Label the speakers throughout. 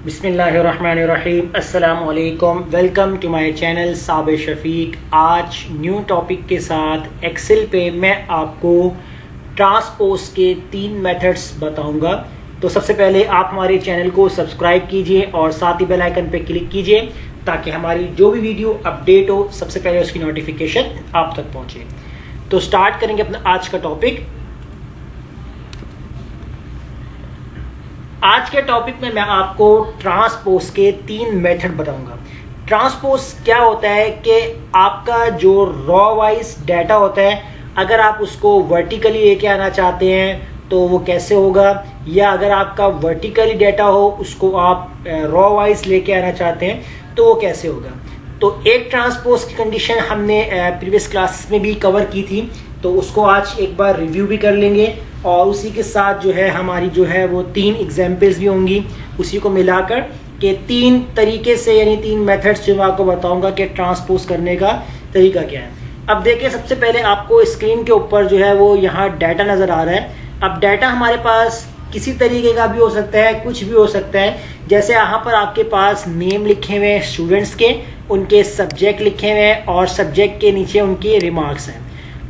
Speaker 1: बिस्मिल्लाहिर्रहमानिर्रहीम। अस्सलामु अलैकुम। Welcome to my channel Sabir Shafiq. आज न्यू टॉपिक के साथ एक्सेल पे मैं आपको ट्रांसपोज के 3 मेथड्स बताऊंगा। तो सबसे पहले आप हमारे चैनल को सब्सक्राइब कीजिए और साथ ही बेल आइकन पे क्लिक कीजिए ताकि हमारी जो भी वीडियो अपडेट हो सबसे पहले उसकी नोटिफिकेशन आप तक पहुंचे। तो स्टार्ट करेंगे अपना आज का टॉपिक। आज के टॉपिक में मैं आपको ट्रांसपोज के 3 मेथड बताऊंगा। ट्रांसपोज क्या होता है कि आपका जो रॉ वाइज डाटा होता है, अगर आप उसको वर्टिकली लेके आना चाहते हैं तो वो कैसे होगा, या अगर आपका वर्टिकली डाटा हो उसको आप रॉ वाइज लेके आना चाहते हैं तो वो कैसे होगा। तो एक ट्रांसपोज की कंडीशन हमने प्रीवियस क्लासेस में भी कवर की थी, तो उसको आज एक बार रिव्यू भी कर लेंगे और उसी के साथ जो है हमारी जो है वो 3 एग्जाम्पल्स भी होंगी, उसी को मिलाकर के 3 तरीके से यानी 3 मेथड्स जो मैं आपको बताऊंगा कि ट्रांसपोज करने का तरीका क्या है। अब देखिए, सबसे पहले आपको स्क्रीन के ऊपर जो है वो यहाँ डाटा नजर आ रहा है। अब डाटा हमारे पास किसी तरीके का भी हो सकता है, कुछ भी हो सकता है। जैसे यहाँ पर आपके पास नेम लिखे हुए हैं स्टूडेंट्स के, उनके सब्जेक्ट लिखे हुए हैं और सब्जेक्ट के नीचे उनके रिमार्क्स हैं।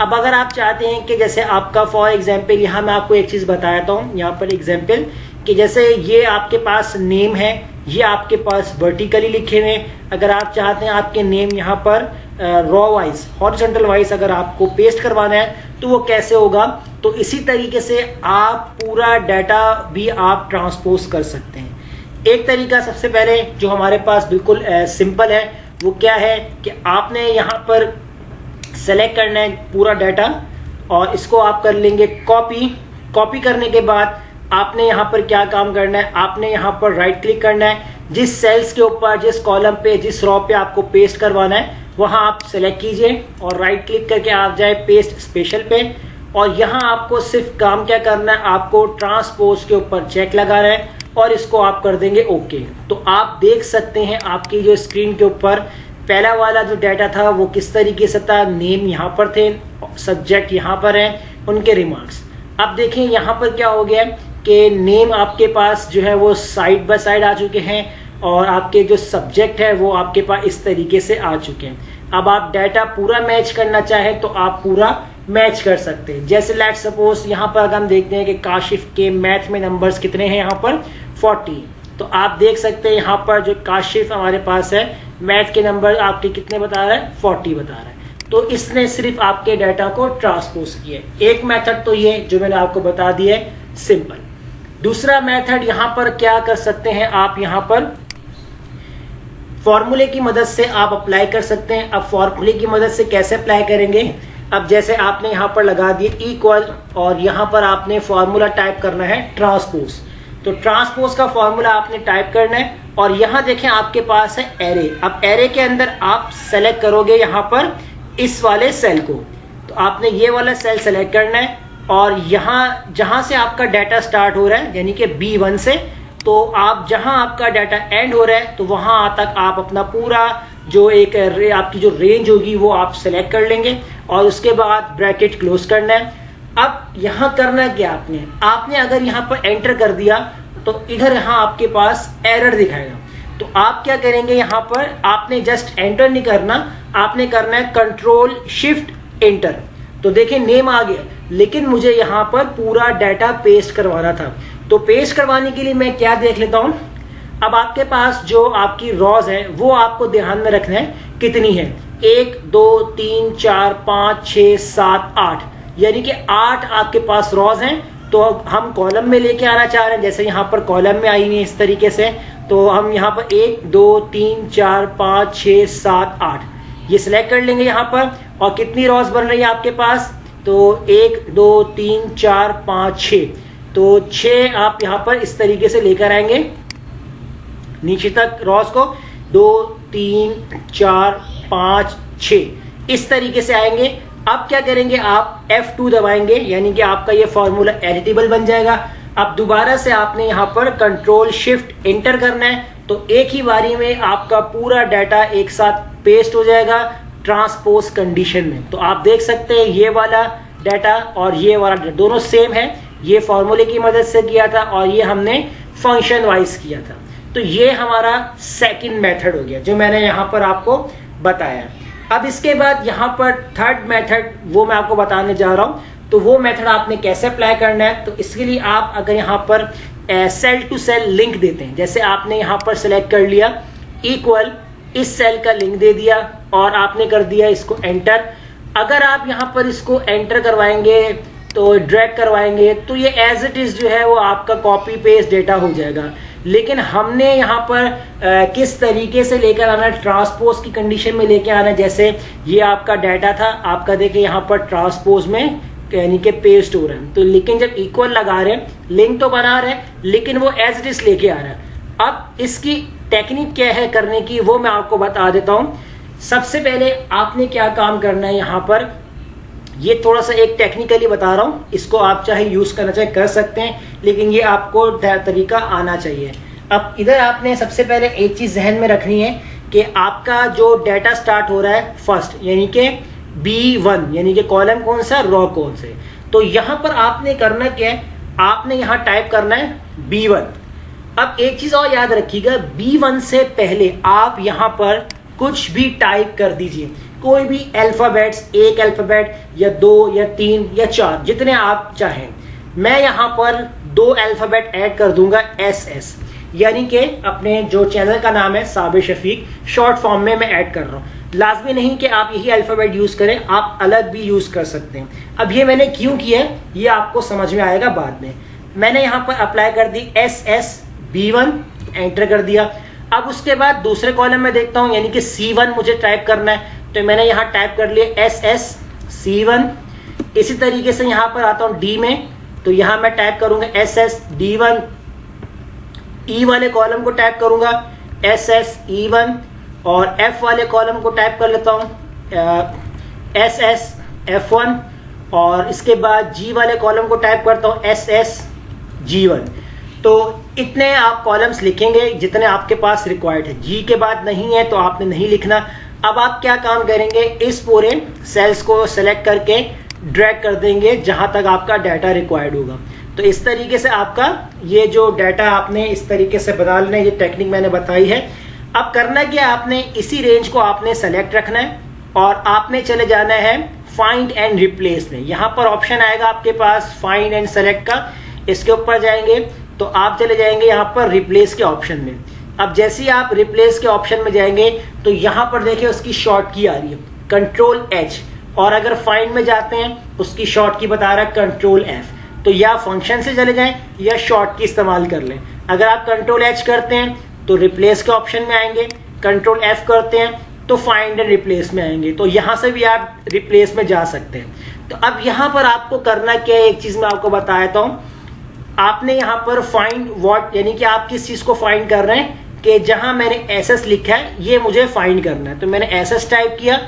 Speaker 1: अब अगर आप चाहते हैं कि जैसे आपका फॉर एग्जांपल, यहाँ मैं आपको एक चीज़ बताता हूँ यहाँ पर एग्जांपल, कि जैसे ये आपके पास नेम है, ये आपके पास वर्टिकली लिखे हुए हैं। अगर आप चाहते हैं आपके नेम यहाँ पर रॉ वाइज हॉरिजॉन्टल वाइज अगर आपको पेस्ट करवाना है तो वो कैसे होगा। तो इसी तरीके से आप पूरा डाटा भी आप ट्रांसपोज कर सकते हैं। एक तरीका सबसे पहले जो हमारे पास बिल्कुल सिंपल है वो क्या है कि आपने यहाँ पर सेलेक्ट करना है पूरा डाटा और इसको आप कर लेंगे कॉपी करने के बाद आपने यहाँ पर क्या काम करना है, आपने यहाँ पर राइट क्लिक करना है। जिस सेल्स के ऊपर, जिस कॉलम पे, जिस रो पे आपको पेस्ट करवाना है वहां आप सेलेक्ट कीजिए और राइट क्लिक करके आप जाए पेस्ट स्पेशल पे। और यहाँ आपको सिर्फ काम क्या करना है, आपको ट्रांसपोज के ऊपर चेक लगाना है और इसको आप कर देंगे ओके। तो आप देख सकते हैं आपकी जो स्क्रीन के ऊपर पहला वाला जो डाटा था वो किस तरीके से था। नेम यहाँ पर थे, सब्जेक्ट यहाँ पर है, उनके रिमार्क्स। अब देखें यहाँ पर क्या हो गया कि नेम आपके पास जो है वो साइड बाय साइड आ चुके हैं और आपके जो सब्जेक्ट है वो आपके पास इस तरीके से आ चुके हैं। अब आप डाटा पूरा मैच करना चाहें तो आप पूरा मैच कर सकते हैं। जैसे लेट्स सपोज यहाँ पर अगर हम देखते हैं कि काशिफ के मैथ में नंबर्स कितने हैं, यहाँ पर 40। तो आप देख सकते हैं यहाँ पर जो काशिफ हमारे पास है मैथ के नंबर आपके कितने बता रहा है, 40 बता रहा है। तो इसने सिर्फ आपके डाटा को ट्रांसपोज किया। एक मेथड तो ये जो मैंने आपको बता दिया है, सिंपल। दूसरा मेथड यहाँ पर क्या कर सकते हैं, आप यहाँ पर फॉर्मूले की मदद से आप अप्लाई कर सकते हैं। अब फॉर्मूले की मदद से कैसे अप्लाई करेंगे, अब जैसे आपने यहाँ पर लगा दिए इक्वल और यहाँ पर आपने फॉर्मूला टाइप करना है ट्रांसपोज। तो ट्रांसपोज का फॉर्मूला आपने टाइप करना है और यहाँ देखें आपके पास है एरे। अब एरे के अंदर आप सेलेक्ट करोगे यहाँ पर इस वाले सेल को। तो आपने ये वाला सेल सेलेक्ट करना है और यहाँ जहाँ से आपका डाटा स्टार्ट हो रहा है यानी कि B1 से, तो आप जहाँ आपका डाटा एंड हो रहा है तो वहाँ तक आप अपना पूरा जो एक आपकी जो रेंज होगी वो आप सेलेक्ट कर लेंगे और उसके बाद ब्रैकेट क्लोज करना है। अब यहाँ करना क्या आपने अगर यहाँ पर एंटर कर दिया तो इधर यहाँ आपके पास एरर दिखाएगा। तो आप क्या करेंगे, यहाँ पर आपने जस्ट एंटर नहीं करना, आपने करना है कंट्रोल शिफ्ट एंटर। तो देखिए नेम आ गया, लेकिन मुझे यहाँ पर पूरा डाटा पेस्ट करवाना था। तो पेस्ट करवाने के लिए मैं क्या देख लेता हूँ, अब आपके पास जो आपकी रॉज है वो आपको ध्यान में रखना है कितनी है, 1 2 3 4 5 6 7 8, यानी कि 8 आपके पास रॉज हैं। तो हम कॉलम में लेके आना चाह रहे हैं, जैसे यहाँ पर कॉलम में आई हुई है इस तरीके से। तो हम यहाँ पर 1 2 3 4 5 6 7 8 ये सिलेक्ट कर लेंगे यहाँ पर। और कितनी रॉज बन रही है आपके पास, तो 1 2 3 4 5 6, तो 6 आप यहाँ पर इस तरीके से लेकर आएंगे नीचे तक रॉज को, 2 3 4 5 6 इस तरीके से आएंगे। अब क्या करेंगे, आप F2 दबाएंगे यानी कि आपका ये फॉर्मूला एडिटेबल बन जाएगा। अब दोबारा से आपने यहाँ पर कंट्रोल शिफ्ट एंटर करना है, तो एक ही बारी में आपका पूरा डाटा एक साथ पेस्ट हो जाएगा ट्रांसपोज कंडीशन में। तो आप देख सकते हैं ये वाला डाटा और ये वाला डाटा दोनों सेम है। ये फॉर्मूले की मदद से किया था और ये हमने फंक्शन वाइज किया था। तो ये हमारा सेकंड मेथड हो गया जो मैंने यहाँ पर आपको बताया। अब इसके बाद यहाँ पर थर्ड मेथड वो मैं आपको बताने जा रहा हूँ। तो वो मेथड आपने कैसे अप्लाई करना है, तो इसके लिए आप अगर यहाँ पर सेल टू सेल लिंक देते हैं, जैसे आपने यहाँ पर सिलेक्ट कर लिया इक्वल, इस सेल का लिंक दे दिया और आपने कर दिया इसको एंटर। अगर आप यहाँ पर इसको एंटर करवाएंगे तो ड्रैग करवाएंगे तो ये एज इट इज जो है वो आपका कॉपी पेस्ट डेटा हो जाएगा। लेकिन हमने यहाँ पर किस तरीके से लेकर आना, ट्रांसपोज की कंडीशन में लेके आना। जैसे ये आपका डाटा था, आपका देखिए यहाँ पर ट्रांसपोज में यानी कि पेस्ट हो रहा है, तो लेकिन जब इक्वल लगा रहे हैं, लिंक तो बना रहे हैं लेकिन वो एज इट इज लेके आ रहा है। अब इसकी टेक्निक क्या है करने की वो मैं आपको बता देता हूँ। सबसे पहले आपने क्या काम करना है, यहाँ पर ये थोड़ा सा एक टेक्निकली बता रहा हूँ, इसको आप चाहे यूज करना चाहे कर सकते हैं, लेकिन ये आपको तरीका आना चाहिए। अब इधर आपने सबसे पहले एक चीज जहन में रखनी है कि आपका जो डाटा स्टार्ट हो रहा है फर्स्ट यानी कि B1 यानी कि कॉलम कौन सा, रॉ कौन से। तो यहाँ पर आपने करना क्या है, आपने यहाँ टाइप करना है B1। अब एक चीज और याद रखिएगा, B1 से पहले आप यहाँ पर कुछ भी टाइप कर दीजिए, कोई भी अल्फाबेट्स, एक अल्फाबेट या 2 या 3 या 4 जितने आप चाहें। मैं यहाँ पर 2 अल्फाबेट ऐड कर दूंगा SS, यानी कि अपने जो चैनल का नाम है साबिर शफीक, शॉर्ट फॉर्म में मैं ऐड कर रहा हूँ। लाजमी नहीं कि आप यही अल्फाबेट यूज करें, आप अलग भी यूज कर सकते हैं। अब ये मैंने क्यों किया है ये आपको समझ में आएगा बाद में। मैंने यहाँ पर अप्लाई कर दी SS B1, एंटर कर दिया। अब उसके बाद दूसरे कॉलम में देखता हूँ यानी कि C1 मुझे टाइप करना है, तो मैंने यहाँ टाइप कर लिया SS C1। इसी तरीके से यहाँ पर आता हूँ D में, तो यहाँ मैं टाइप करूंगा SS D1। E वाले कॉलम को टाइप करूंगा SS E1 और F वाले कॉलम को टाइप कर लेता हूँ SS F1 और इसके बाद G वाले कॉलम को टाइप करता हूँ SS G1। तो इतने आप कॉलम्स लिखेंगे जितने आपके पास रिक्वायर्ड है। G के बाद नहीं है तो आपने नहीं लिखना। अब आप क्या काम करेंगे, इस पूरे सेल्स को सेलेक्ट करके ड्रैग कर देंगे जहां तक आपका डाटा रिक्वायर्ड होगा। तो इस तरीके से आपका ये जो डाटा आपने इस तरीके से बना लेना, ये टेक्निक मैंने बताई है। अब करना क्या, आपने इसी रेंज को आपने सेलेक्ट रखना है और आपने चले जाना है फाइंड एंड रिप्लेस में। यहाँ पर ऑप्शन आएगा आपके पास फाइंड एंड सेलेक्ट का, इसके ऊपर जाएंगे तो आप चले जाएंगे यहाँ पर रिप्लेस के ऑप्शन में। अब जैसे ही आप रिप्लेस के ऑप्शन में जाएंगे तो यहाँ पर देखिए उसकी शॉर्ट की आ रही है Ctrl+H, और अगर फाइंड में जाते हैं उसकी शॉर्ट की बता रहा है Ctrl+F। तो या फंक्शन से चले जाएं या शॉर्ट की इस्तेमाल कर लें। अगर आप Ctrl+H करते हैं तो रिप्लेस के ऑप्शन में आएंगे, Ctrl+F करते हैं तो फाइंड एंड रिप्लेस में आएंगे। तो यहाँ से भी आप रिप्लेस में जा सकते हैं। तो अब यहाँ पर आपको करना क्या है, एक चीज मैं आपको बताता हूँ। आपने यहाँ पर फाइंड व्हाट यानी कि आप किस चीज को फाइंड कर रहे हैं कि जहां मैंने SS लिखा है ये मुझे फाइंड करना है। तो मैंने SS टाइप किया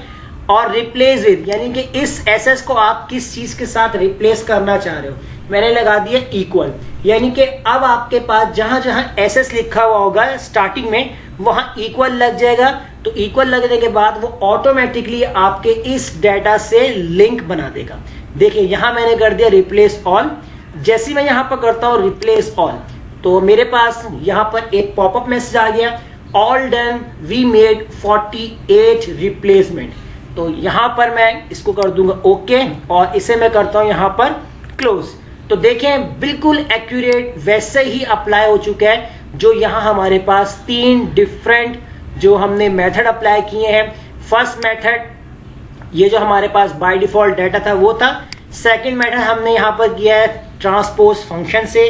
Speaker 1: और रिप्लेस विद यानी कि इस SS को आप किस चीज के साथ रिप्लेस करना चाह रहे हो, मैंने लगा दिया इक्वल। यानी कि अब आपके पास जहां जहां SS लिखा हुआ होगा स्टार्टिंग में वहां इक्वल लग जाएगा। तो इक्वल लगने के बाद वो ऑटोमेटिकली आपके इस डाटा से लिंक बना देगा। देखिए यहां मैंने कर दिया रिप्लेस ऑल। जैसे मैं यहां पर करता हूं रिप्लेस ऑल तो मेरे पास यहां पर एक पॉपअप मैसेज आ गया, all done we made 48 replacement. तो यहां पर मैं इसको कर दूंगा ओके और इसे मैं करता हूं यहां पर क्लोज। तो देखें बिल्कुल एक्यूरेट वैसे ही अप्लाई हो चुका है जो यहां हमारे पास 3 डिफरेंट जो हमने मेथड अप्लाई किए हैं। फर्स्ट मेथड ये जो हमारे पास बाय डिफॉल्ट डाटा था वो था। सेकंड मेथड हमने यहां पर किया है ट्रांसपोज फंक्शन से,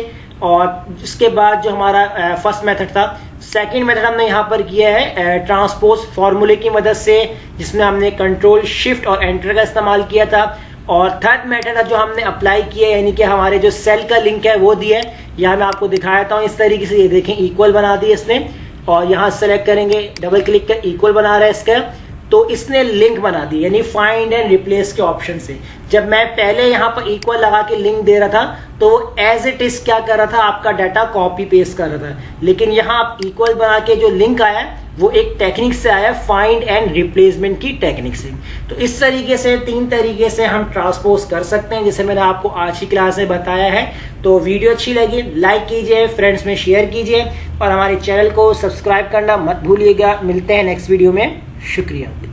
Speaker 1: और इसके बाद जो हमारा फर्स्ट मेथड था, सेकंड मेथड हमने यहाँ पर किया है ट्रांसपोज फॉर्मूले की मदद से, जिसमें हमने कंट्रोल शिफ्ट और एंटर का इस्तेमाल किया था। और थर्ड मेथड जो हमने अप्लाई किया यानी कि हमारे जो सेल का लिंक है वो दिया है। यहाँ मैं आपको दिखाता हूँ इस तरीके से, ये देखें इक्वल बना दिया इसने, और यहाँ सेलेक्ट करेंगे, डबल क्लिक कर इक्वल बना रहा है इसका। तो इसने लिंक बना दी, यानी फाइंड एंड रिप्लेस के ऑप्शन से। जब मैं पहले यहाँ पर इक्वल लगा के लिंक दे रहा था तो वो एज इट इज क्या कर रहा था, आपका डाटा कॉपी पेस्ट कर रहा था। लेकिन यहाँ आप इक्वल बना के जो लिंक आया वो एक टेक्निक से आया, फाइंड एंड रिप्लेसमेंट की टेक्निक से। तो इस तरीके से 3 तरीके से हम ट्रांसपोज कर सकते हैं, जैसे मैंने आपको आज की क्लास में बताया है। तो वीडियो अच्छी लगी लाइक कीजिए, फ्रेंड्स में शेयर कीजिए और हमारे चैनल को सब्सक्राइब करना मत भूलिएगा। मिलते हैं नेक्स्ट वीडियो में, शुक्रिया।